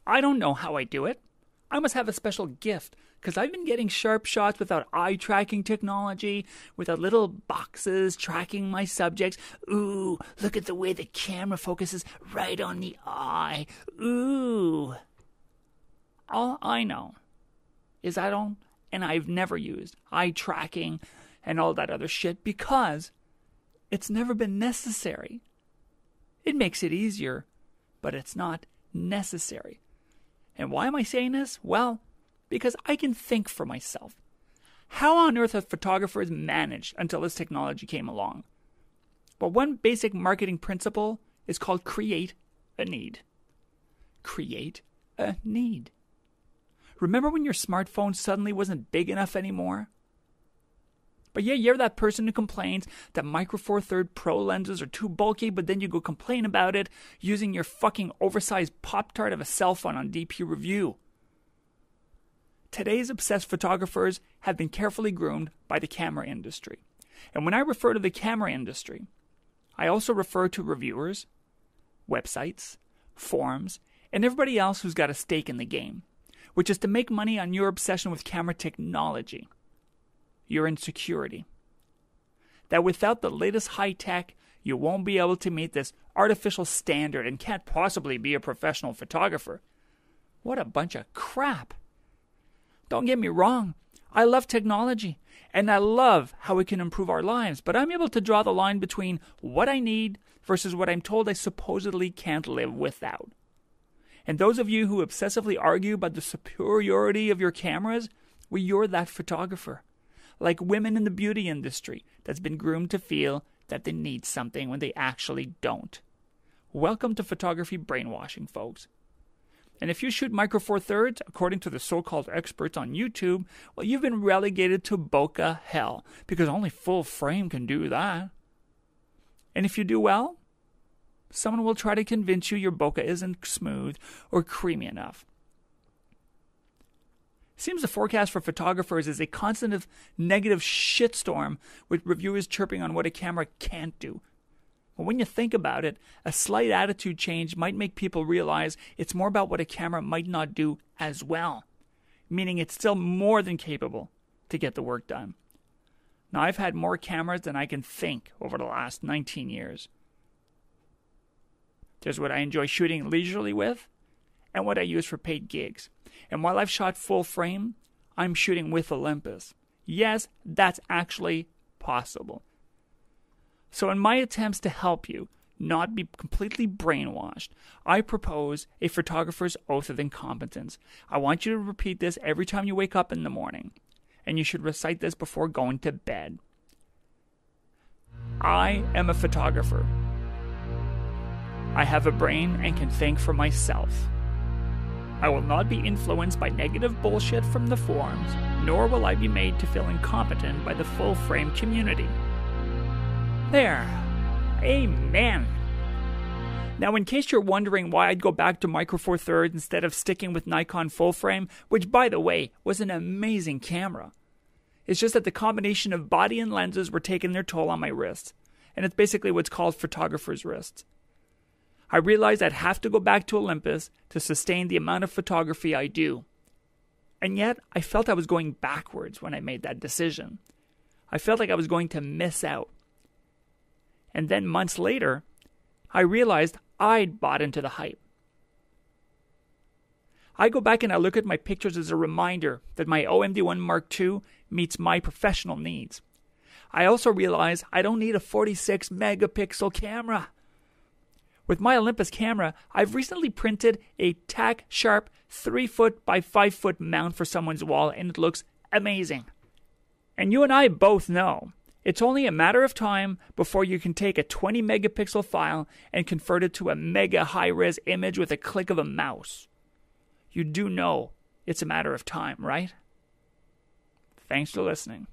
I don't know how I do it. I must have a special gift, because I've been getting sharp shots without eye tracking technology, without little boxes tracking my subjects. Ooh, look at the way the camera focuses right on the eye. Ooh. All I know is I've never used eye tracking and all that other shit because it's never been necessary. It makes it easier, but it's not necessary. And why am I saying this? Well, because I can think for myself. How on earth have photographers managed until this technology came along? Well, one basic marketing principle is called create a need. Create a need. Remember when your smartphone suddenly wasn't big enough anymore? But yeah, you're that person who complains that Micro Four Third Pro lenses are too bulky, but then you go complain about it using your fucking oversized Pop-Tart of a cell phone on DP Review. Today's obsessed photographers have been carefully groomed by the camera industry. And when I refer to the camera industry, I also refer to reviewers, websites, forums, and everybody else who's got a stake in the game, which is to make money on your obsession with camera technology. Your insecurity. That without the latest high tech, you won't be able to meet this artificial standard and can't possibly be a professional photographer. What a bunch of crap. Don't get me wrong, I love technology, and I love how it can improve our lives, but I'm able to draw the line between what I need versus what I'm told I supposedly can't live without. And those of you who obsessively argue about the superiority of your cameras, well, you're that photographer. Like women in the beauty industry that's been groomed to feel that they need something when they actually don't. Welcome to photography brainwashing, folks. And if you shoot Micro Four Thirds, according to the so-called experts on YouTube, well, you've been relegated to bokeh hell, because only full frame can do that. And if you do well, someone will try to convince you your bokeh isn't smooth or creamy enough. Seems the forecast for photographers is a constant negative shitstorm with reviewers chirping on what a camera can't do. But when you think about it, a slight attitude change might make people realize it's more about what a camera might not do as well, meaning it's still more than capable to get the work done. Now, I've had more cameras than I can think over the last 19 years. There's what I enjoy shooting leisurely with, and what I use for paid gigs. And while I've shot full frame, I'm shooting with Olympus. Yes, that's actually possible. So in my attempts to help you not be completely brainwashed, I propose a photographer's oath of incompetence. I want you to repeat this every time you wake up in the morning. And you should recite this before going to bed. I am a photographer. I have a brain and can think for myself. I will not be influenced by negative bullshit from the forums, nor will I be made to feel incompetent by the full-frame community. There. Amen. Now, in case you're wondering why I'd go back to Micro Four Thirds instead of sticking with Nikon full-frame, which, by the way, was an amazing camera, it's just that the combination of body and lenses were taking their toll on my wrists, and it's basically what's called photographer's wrists. I realized I'd have to go back to Olympus to sustain the amount of photography I do. And yet, I felt I was going backwards when I made that decision. I felt like I was going to miss out. And then months later, I realized I'd bought into the hype. I go back and I look at my pictures as a reminder that my OMD1 Mark II meets my professional needs. I also realize I don't need a 46 megapixel camera. With my Olympus camera, I've recently printed a tack sharp 3-foot by 5-foot mount for someone's wall, and it looks amazing. And you and I both know it's only a matter of time before you can take a 20 megapixel file and convert it to a mega high-res image with a click of a mouse. You do know it's a matter of time, right? Thanks for listening.